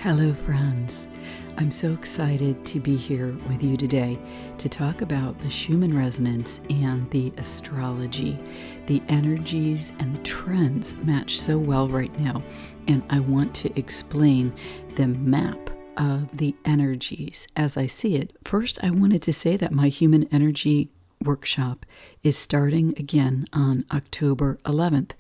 Hello, friends. I'm so excited to be here with you today to talk about the Schumann resonance and the astrology. The energies and the trends match so well right now, and I want to explain the map of the energies as I see it. First, I wanted to say that my human energy workshop is starting again on October 11th.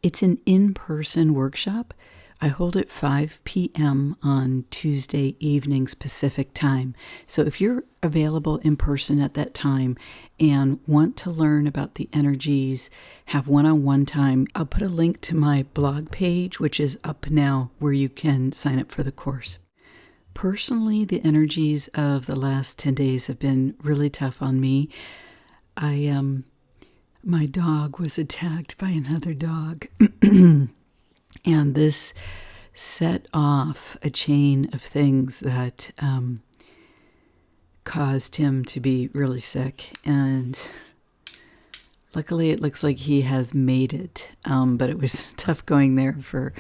It's an in-person workshop. I hold at 5 p.m. on Tuesday evenings Pacific time. So if you're available in person at that time and want to learn about the energies, have one-on-one time, I'll put a link to my blog page, which is up now, where you can sign up for the course. Personally, the energies of the last 10 days have been really tough on me. My dog was attacked by another dog. And this set off a chain of things that caused him to be really sick. And luckily, it looks like he has made it. But it was tough going there for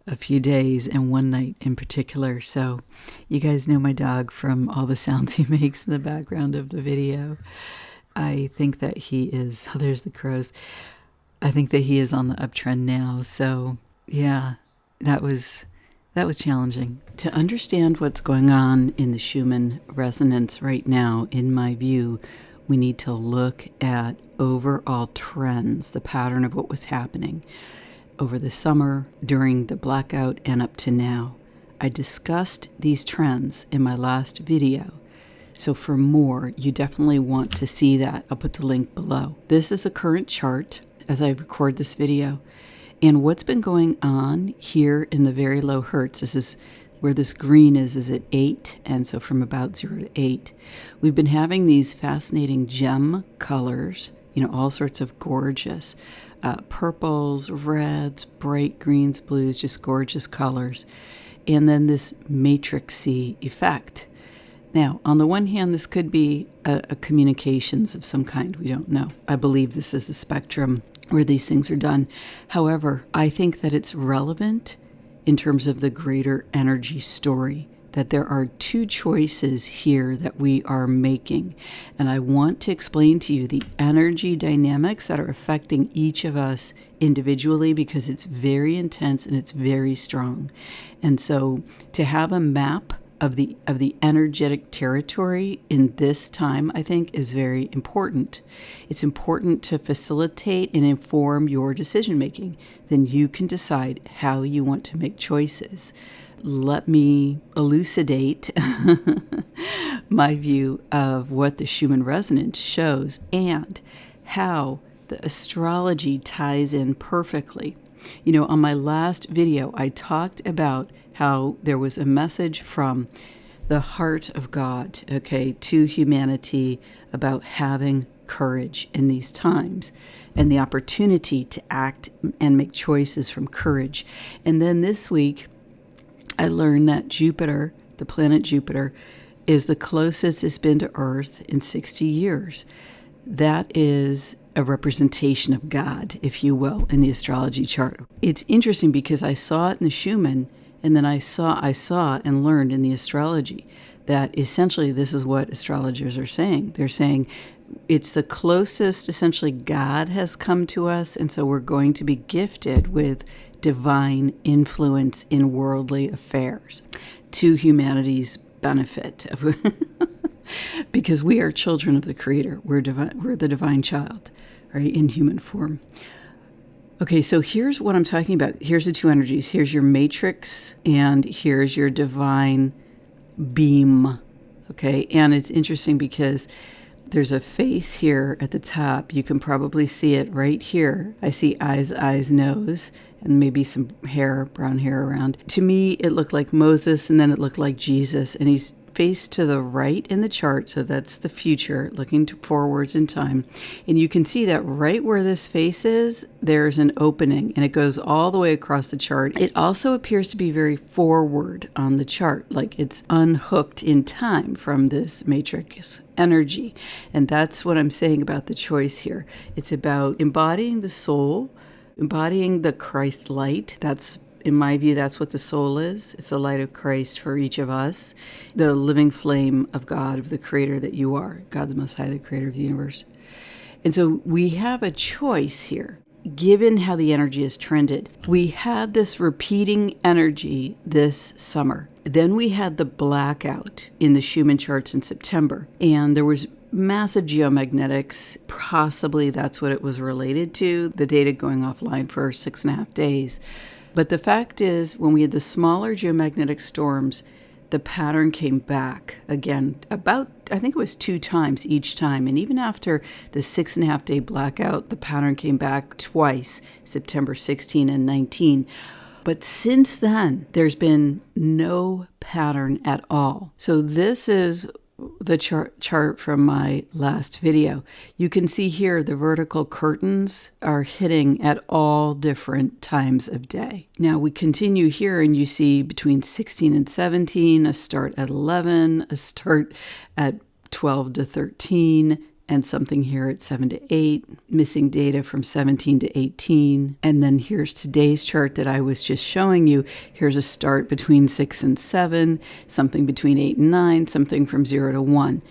a few days and one night in particular. So you guys know my dog from all the sounds he makes in the background of the video. I think that he is, oh, there's the crows. I think that he is on the uptrend now. So yeah, that was challenging. To understand what's going on in the Schumann resonance right now, in my view, we need to look at overall trends, the pattern of what was happening over the summer, during the blackout, and up to now. I discussed these trends in my last video. So for more, you definitely want to see that. I'll put the link below. This is a current chart as I record this video. And what's been going on here in the very low hertz, this is where this green is at 8, and so from about 0 to 8. We've been having these fascinating gem colors, all sorts of gorgeous purples, reds, bright greens, blues, just gorgeous colors. And then this matrixy effect. Now, on the one hand, this could be a communications of some kind. We don't know. I believe this is a spectrum where these things are done. However, I think that it's relevant in terms of the greater energy story, that there are two choices here that we are making. And I want to explain to you the energy dynamics that are affecting each of us individually, because it's very intense and it's very strong. And so to have a map of the energetic territory in this time, I think, is very important. It's important to facilitate and inform your decision making. Then you can decide how you want to make choices. Let me elucidate my view of what the Schumann resonance shows and how the astrology ties in perfectly. On my last video, I talked about how there was a message from the heart of God, to humanity about having courage in these times and the opportunity to act and make choices from courage. And then this week, I learned that Jupiter, the planet Jupiter, is the closest it's been to Earth in 60 years. That is a representation of God, if you will, in the astrology chart. It's interesting because I saw it in the Schumann, and then I saw and learned in the astrology that essentially this is what astrologers are saying. They're saying it's the closest essentially God has come to us, and so we're going to be gifted with divine influence in worldly affairs to humanity's benefit. Because we are children of the Creator. We're the divine child, right, in human form. Okay, so here's what I'm talking about. Here's the two energies. Here's your matrix, and here's your divine beam. Okay, and it's interesting because there's a face here at the top. You can probably see it right here. I see eyes, nose, and maybe some hair, brown hair around. To me, it looked like Moses, and then it looked like Jesus, and he's faced to the right in the chart, so that's the future, looking forwards in time. And you can see that right where this face is, there's an opening, and it goes all the way across the chart. It also appears to be very forward on the chart, like it's unhooked in time from this matrix energy. And that's what I'm saying about the choice here. It's about embodying the soul, embodying the Christ light. That's in my view, that's what the soul is. It's the light of Christ for each of us, the living flame of God, of the Creator that you are, God the Most High, the Creator of the universe. And so we have a choice here, given how the energy has trended. We had this repeating energy this summer. Then we had the blackout in the Schumann charts in September, and there was massive geomagnetics. Possibly that's what it was related to, the data going offline for 6.5 days. But the fact is, when we had the smaller geomagnetic storms, the pattern came back again about, I think it was 2 times each time. And even after the 6.5 day blackout, the pattern came back twice, September 16 and 19. But since then, there's been no pattern at all. So this is the chart from my last video. You can see here the vertical curtains are hitting at all different times of day. Now we continue here and you see between 16 and 17, a start at 11, a start at 12 to 13, and something here at 7 to 8, missing data from 17 to 18. And then here's today's chart that I was just showing you. Here's a start between 6 and 7, something between 8 and 9, something from 0 to 1.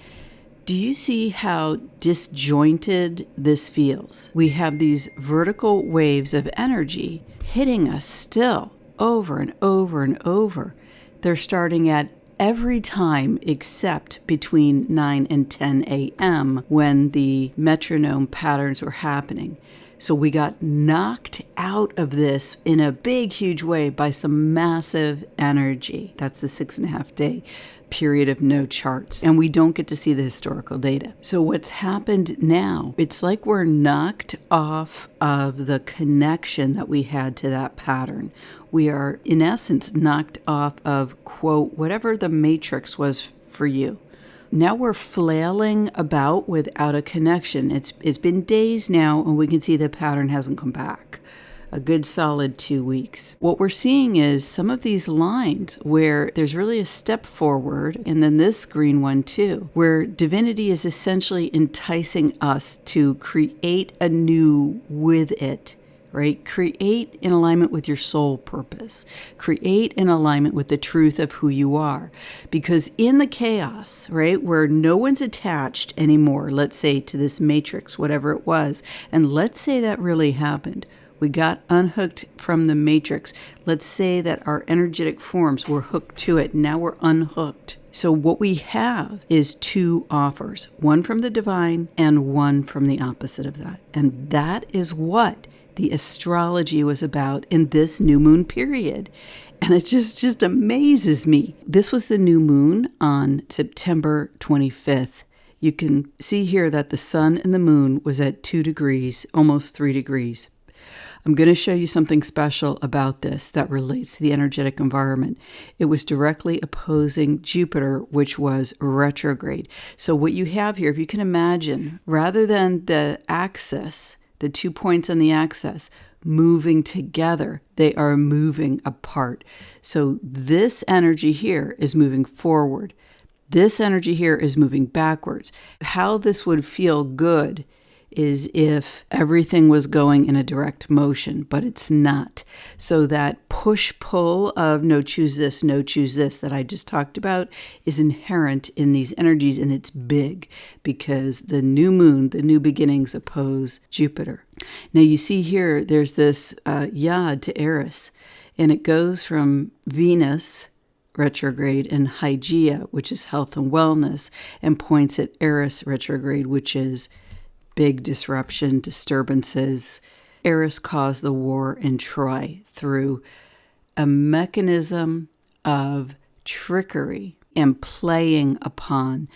Do you see how disjointed this feels? We have these vertical waves of energy hitting us still over and over and over. They're starting at every time except between 9 and 10 a.m. when the metronome patterns were happening. So we got knocked out of this in a big, huge way by some massive energy. That's the 6.5 day period of no charts. And we don't get to see the historical data. So what's happened now, it's like we're knocked off of the connection that we had to that pattern. We are, in essence, knocked off of, quote, whatever the matrix was for you. Now we're flailing about without a connection. It's been days now, and we can see the pattern hasn't come back. A good solid 2 weeks. What we're seeing is some of these lines where there's really a step forward, and then this green one too, where divinity is essentially enticing us to create anew with it. Right? Create in alignment with your soul purpose. Create in alignment with the truth of who you are. Because in the chaos, right, where no one's attached anymore, let's say to this matrix, whatever it was, and let's say that really happened. We got unhooked from the matrix. Let's say that our energetic forms were hooked to it. Now we're unhooked. So what we have is 2 offers, one from the divine and one from the opposite of that. And that is what the astrology was about in this new moon period. And it just amazes me. This was the new moon on September 25th. You can see here that the sun and the moon was at 2 degrees, almost 3 degrees. I'm going to show you something special about this that relates to the energetic environment. It was directly opposing Jupiter, which was retrograde. So what you have here, if you can imagine, rather than the axis, the 2 points on the axis moving together, they are moving apart. So this energy here is moving forward. This energy here is moving backwards. How this would feel good is if everything was going in a direct motion, but it's not. So that push-pull of no choose this that I just talked about is inherent in these energies, and it's big because the new moon, the new beginnings oppose Jupiter. Now you see here, there's this yod to Eris, and it goes from Venus retrograde and Hygeia, which is health and wellness, and points at Eris retrograde, which is big disruption, disturbances. Eris caused the war in Troy through a mechanism of trickery and playing upon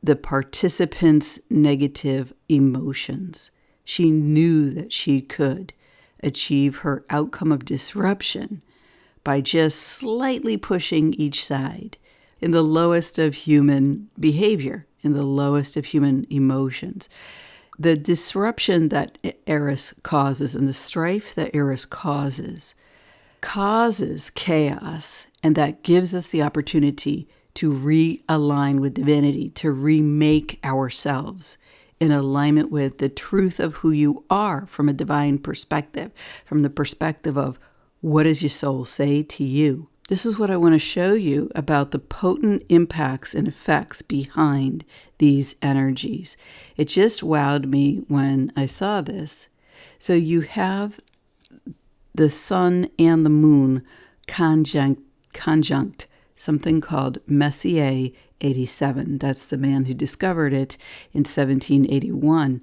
the participants' negative emotions. She knew that she could achieve her outcome of disruption by just slightly pushing each side in the lowest of human behavior, in the lowest of human emotions. The disruption that Eris causes and the strife that Eris causes chaos, and that gives us the opportunity to realign with divinity, to remake ourselves in alignment with the truth of who you are from a divine perspective, from the perspective of What does your soul say to you? This is what I want to show you about the potent impacts and effects behind these energies. It just wowed me when I saw this. So you have the sun and the moon conjunct something called Messier 87. That's the man who discovered it in 1781.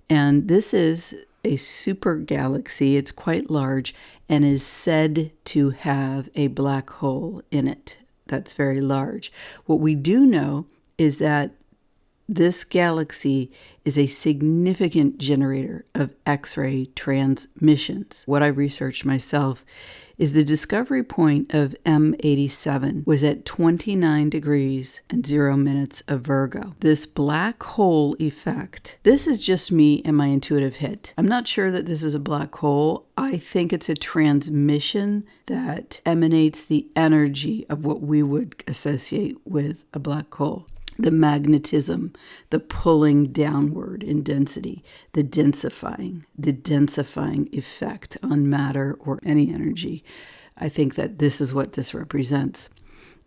And this is a super galaxy. It's quite large and is said to have a black hole in it that's very large. What we do know is that this galaxy is a significant generator of X-ray transmissions. What I researched myself is the discovery point of M87 was at 29 degrees and 0 minutes of Virgo. This black hole effect, this is just me and my intuitive hit. I'm not sure that this is a black hole. I think it's a transmission that emanates the energy of what we would associate with a black hole. The magnetism, the pulling downward in density, the densifying effect on matter or any energy. I think that this is what this represents.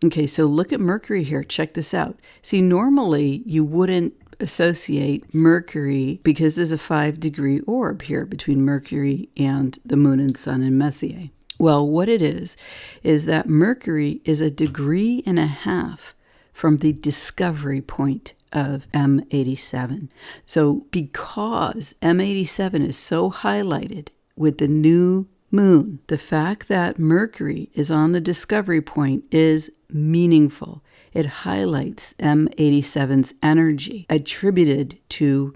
Okay, so look at Mercury here. Check this out. See, normally you wouldn't associate Mercury because there's a 5-degree orb here between Mercury and the moon and sun in Messier. Well, what it is that Mercury is 1.5 degrees from the discovery point of M87. So because M87 is so highlighted with the new moon, the fact that Mercury is on the discovery point is meaningful. It highlights M87's energy attributed to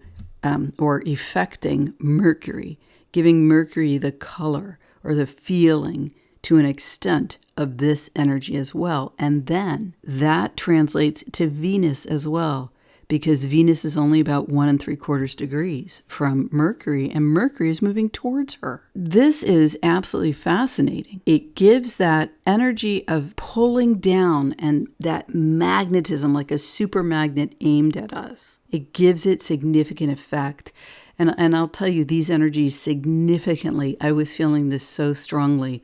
or affecting Mercury, giving Mercury the color or the feeling to an extent of this energy as well. And then that translates to Venus as well, because Venus is only about 1 3/4 degrees from Mercury, and Mercury is moving towards her. This is absolutely fascinating. It gives that energy of pulling down and that magnetism, like a super magnet aimed at us. It gives it significant effect. And I'll tell you, these energies significantly, I was feeling this so strongly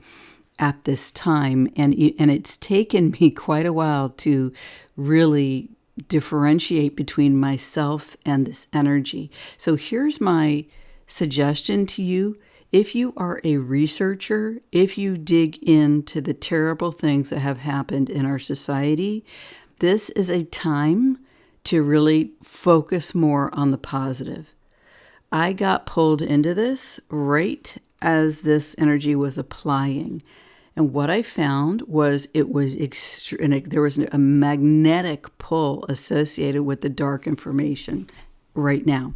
at this time, and it's taken me quite a while to really differentiate between myself and this energy. So here's my suggestion to you. If you are a researcher, if you dig into the terrible things that have happened in our society, this is a time to really focus more on the positive. I got pulled into this right as this energy was applying. And what I found was there was a magnetic pull associated with the dark information right now.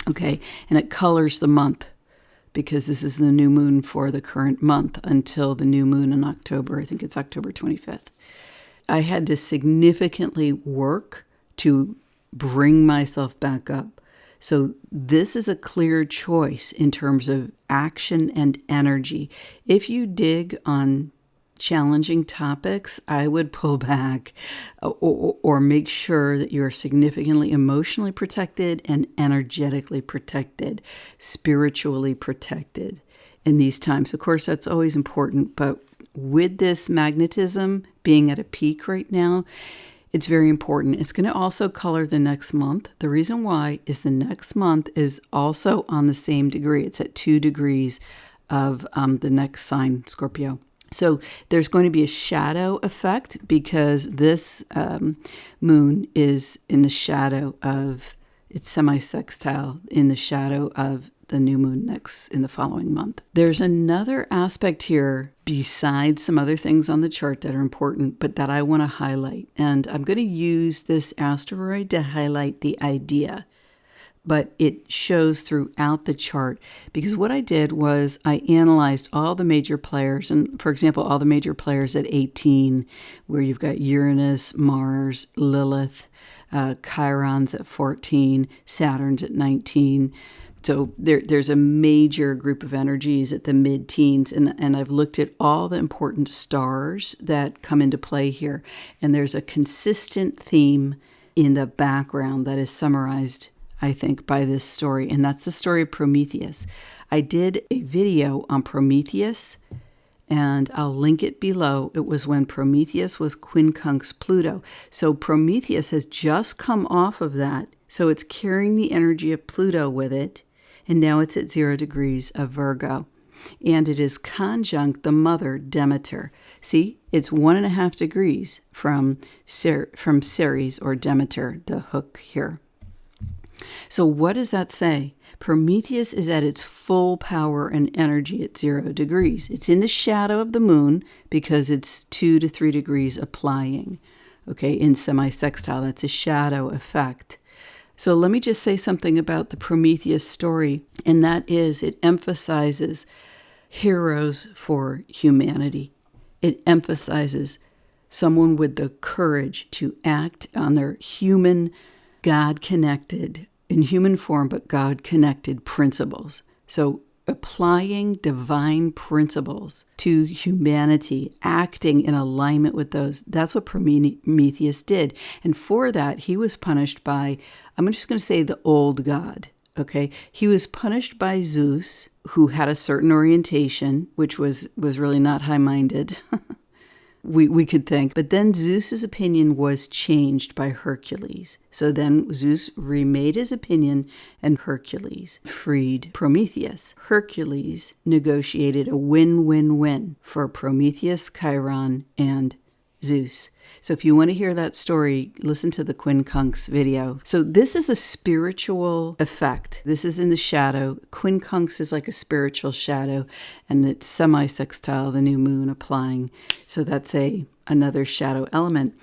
Okay, and it colors the month because this is the new moon for the current month until the new moon in October. I think it's October 25th. I had to significantly work to bring myself back up. So this is a clear choice in terms of action and energy. If you dig on challenging topics, I would pull back or make sure that you're significantly emotionally protected and energetically protected, spiritually protected in these times. Of course, that's always important, but with this magnetism being at a peak right now, it's very important. It's going to also color the next month. The reason why is the next month is also on the same degree. It's at 2 degrees of the next sign, Scorpio. So there's going to be a shadow effect because this moon is in the shadow of, it's semi-sextile in the shadow of the new moon next in the following month. There's another aspect here besides some other things on the chart that are important, but that I want to highlight. And I'm going to use this asteroid to highlight the idea, but it shows throughout the chart because what I did was I analyzed all the major players. And for example, all the major players at 18, where you've got Uranus, Mars, Lilith, Chiron's at 14, Saturn's at 19. So there's a major group of energies at the mid-teens, and I've looked at all the important stars that come into play here. And there's a consistent theme in the background that is summarized, I think, by this story, and that's the story of Prometheus. I did a video on Prometheus and I'll link it below. It was when Prometheus was quincunx Pluto. So Prometheus has just come off of that. So it's carrying the energy of Pluto with it. And now it's at 0 degrees of Virgo. And it is conjunct the mother Demeter. See, it's 1.5 degrees from Ceres or Demeter, the hook here. So what does that say? Prometheus is at its full power and energy at 0 degrees. It's in the shadow of the moon because it's 2 to 3 degrees applying. Okay, in semi-sextile, that's a shadow effect. So let me just say something about the Prometheus story, and that is it emphasizes heroes for humanity. It emphasizes someone with the courage to act on their human, God-connected, in human form, but God-connected principles. So applying divine principles to humanity, acting in alignment with those, that's what Prometheus did. And for that, he was punished by, I'm just going to say the old god. Okay, he was punished by Zeus, who had a certain orientation, which was really not high-minded. we could think. But then Zeus's opinion was changed by Hercules. So then Zeus remade his opinion, and Hercules freed Prometheus. Hercules negotiated a win-win-win for Prometheus, Chiron, and Zeus. So if you want to hear that story, listen to the quincunx video. So this is a spiritual effect. This is in the shadow. Quincunx is like a spiritual shadow, and it's semi-sextile, the new moon applying. So that's another shadow element.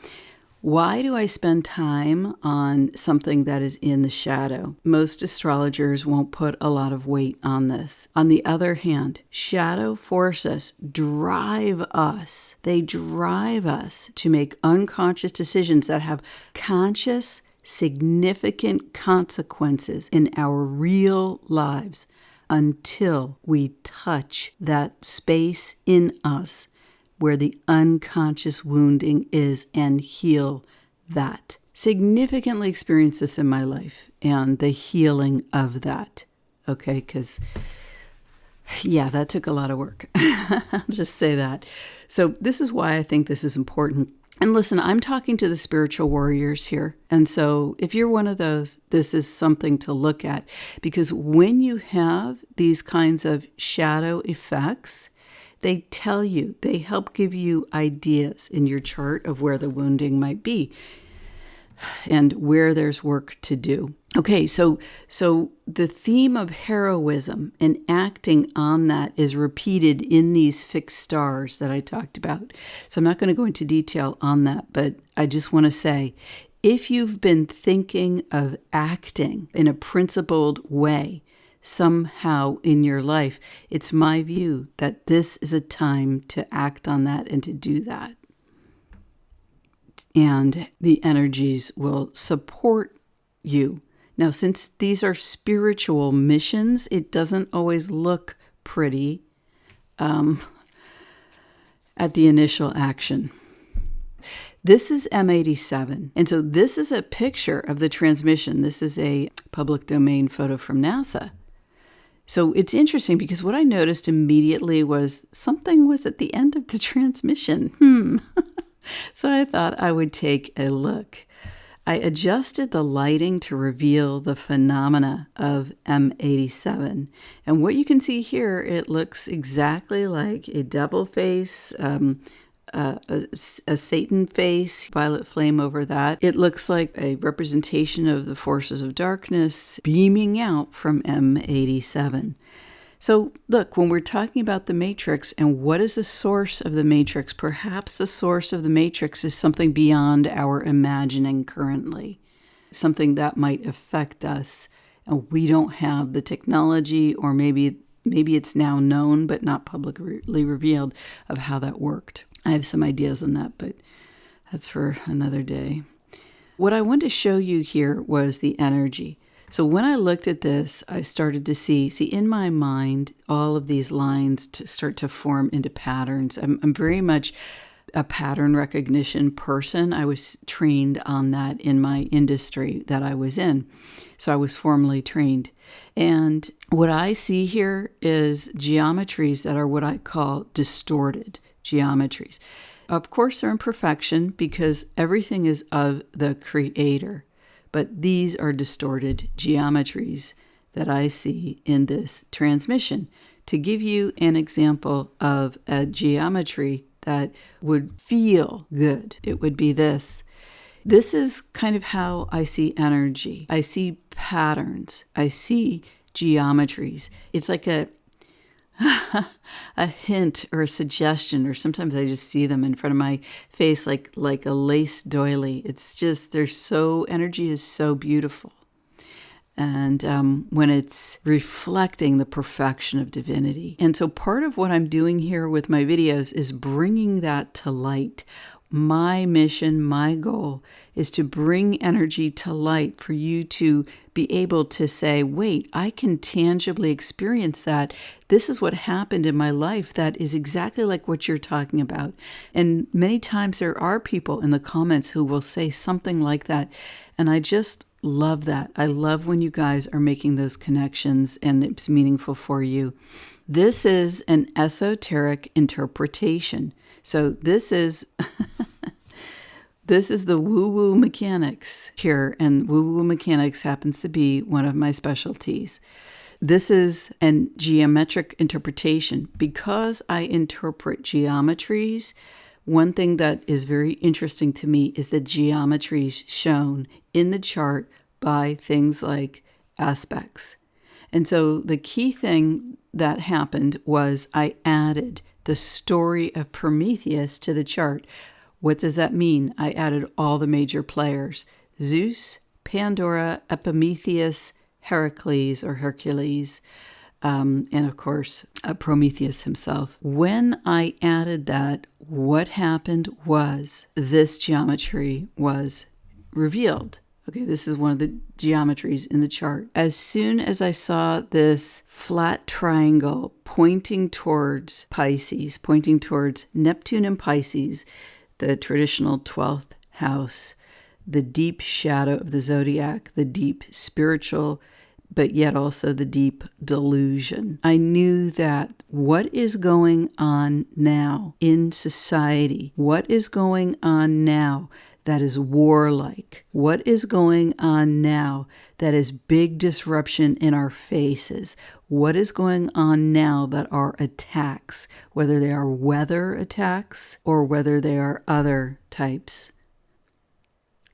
Why do I spend time on something that is in the shadow? Most astrologers won't put a lot of weight on this. On the other hand, shadow forces drive us. They drive us to make unconscious decisions that have conscious, significant consequences in our real lives until we touch that space in us where the unconscious wounding is and heal that. Significantly experienced this in my life and the healing of that. Okay, because, yeah, that took a lot of work. I'll just say that. So this is why I think this is important. And listen, I'm talking to the spiritual warriors here. And so if you're one of those, this is something to look at. Because when you have these kinds of shadow effects, they tell you, they help give you ideas in your chart of where the wounding might be and where there's work to do. Okay, so the theme of heroism and acting on that is repeated in these fixed stars that I talked about. So I'm not going to go into detail on that, but I just want to say, if you've been thinking of acting in a principled way, somehow in your life, it's my view that this is a time to act on that and to do that. And the energies will support you. Now, since these are spiritual missions, it doesn't always look pretty at the initial action. This is M87. And so this is a picture of the transmission. This is a public domain photo from NASA. So it's interesting because what I noticed immediately was something was at the end of the transmission. So I thought I would take a look. I adjusted the lighting to reveal the phenomena of M87. And what you can see here, it looks exactly like a double face, a Satan face, violet flame over that. It looks like a representation of the forces of darkness beaming out from M87. So look, when we're talking about the matrix and what is the source of the matrix, perhaps the source of the matrix is something beyond our imagining currently, something that might affect us, and we don't have the technology, or maybe it's now known but not publicly revealed of how that worked. I have some ideas on that, but that's for another day. What I wanted to show you here was the energy. So when I looked at this, I started to see in my mind, all of these lines to start to form into patterns. I'm very much a pattern recognition person. I was trained on that in my industry that I was in. So I was formally trained. And what I see here is geometries that are what I call distorted geometries. Of course, they're imperfection because everything is of the Creator. But these are distorted geometries that I see in this transmission. To give you an example of a geometry that would feel good, it would be this. This is kind of how I see energy. I see patterns. I see geometries. It's like a hint or a suggestion, or sometimes I just see them in front of my face like a lace doily. It's just, energy is so beautiful. And when it's reflecting the perfection of divinity. And so part of what I'm doing here with my videos is bringing that to light. My mission, my goal is to bring energy to light for you to be able to say, wait, I can tangibly experience that. This is what happened in my life that is exactly like what you're talking about. And many times there are people in the comments who will say something like that. And I just love that. I love when you guys are making those connections and it's meaningful for you. This is an esoteric interpretation. So this is this is the woo-woo mechanics here, and woo-woo mechanics happens to be one of my specialties. This is a geometric interpretation. Because I interpret geometries, one thing that is very interesting to me is the geometries shown in the chart by things like aspects. And so the key thing that happened was I added the story of Prometheus to the chart. What does that mean? I added all the major players: Zeus, Pandora, Epimetheus, Heracles or Hercules, and of course, Prometheus himself. When I added that, what happened was this geometry was revealed. Okay, this is one of the geometries in the chart. As soon as I saw this flat triangle pointing towards Pisces, pointing towards Neptune and Pisces, the traditional 12th house, the deep shadow of the zodiac, the deep spiritual, but yet also the deep delusion. I knew that what is going on now in society, what is going on now that is warlike, what is going on now that is big disruption in our faces, what is going on now that are attacks, whether they are weather attacks or whether they are other types,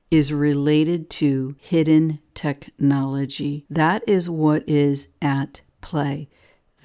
is related to hidden technology. That is what is at play.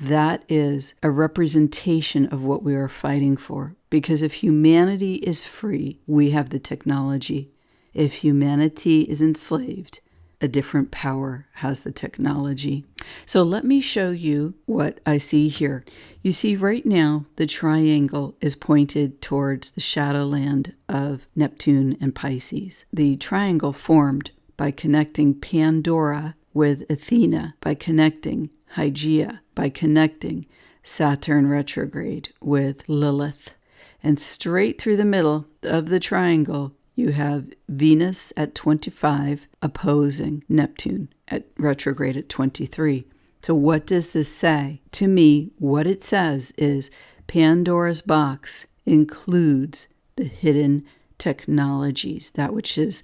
That is a representation of what we are fighting for. Because if humanity is free, we have the technology. If humanity is enslaved, a different power has the technology. So let me show you what I see here. You see right now the triangle is pointed towards the shadowland of Neptune and Pisces. The triangle formed by connecting Pandora with Athena, by connecting Hygeia, by connecting Saturn retrograde with Lilith. And straight through the middle of the triangle, you have Venus at 25 opposing Neptune at retrograde at 23. So what does this say? To me, what it says is Pandora's box includes the hidden technologies, that which is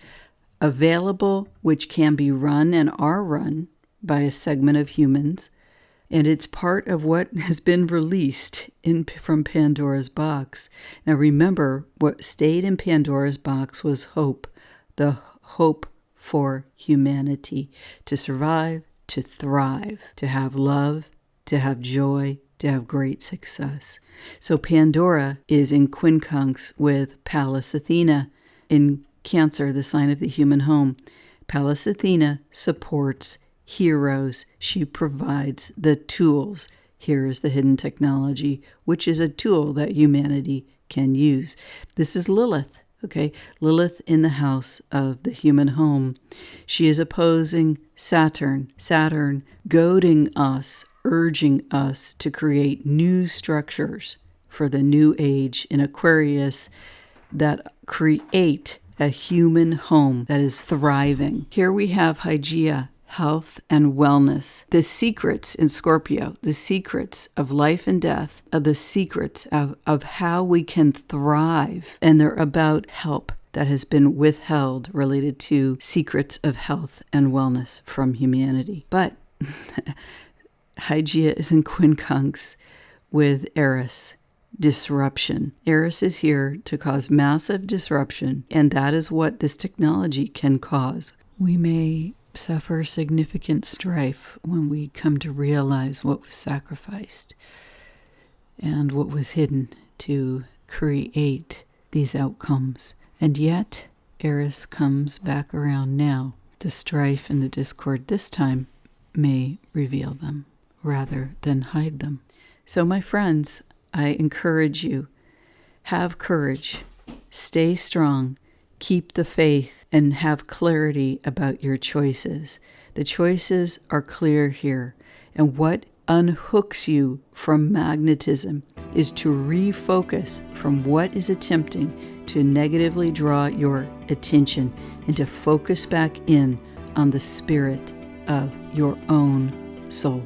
available, which can be run and are run by a segment of humans. And it's part of what has been released from Pandora's box. Now remember, what stayed in Pandora's box was hope. The hope for humanity to survive, to thrive, to have love, to have joy, to have great success. So Pandora is in quincunx with Pallas Athena in Cancer, the sign of the human home. Pallas Athena supports heroes. She provides the tools. Here is the hidden technology, which is a tool that humanity can use. This is Lilith, okay? Lilith in the house of the human home. She is opposing Saturn. Saturn goading us, urging us to create new structures for the new age in Aquarius. that create a human home that is thriving. Here we have Hygeia, health and wellness. The secrets in Scorpio, the secrets of life and death, are the secrets of how we can thrive. And they're about help that has been withheld related to secrets of health and wellness from humanity. But Hygeia is in quincunx with Eris. Disruption. Eris is here to cause massive disruption, and that is what this technology can cause. We may suffer significant strife when we come to realize what was sacrificed and what was hidden to create these outcomes. And yet, Eris comes back around now. The strife and the discord this time may reveal them rather than hide them. So, my friends, I encourage you, have courage, stay strong, keep the faith, and have clarity about your choices. The choices are clear here, and what unhooks you from magnetism is to refocus from what is attempting to negatively draw your attention and to focus back in on the spirit of your own soul.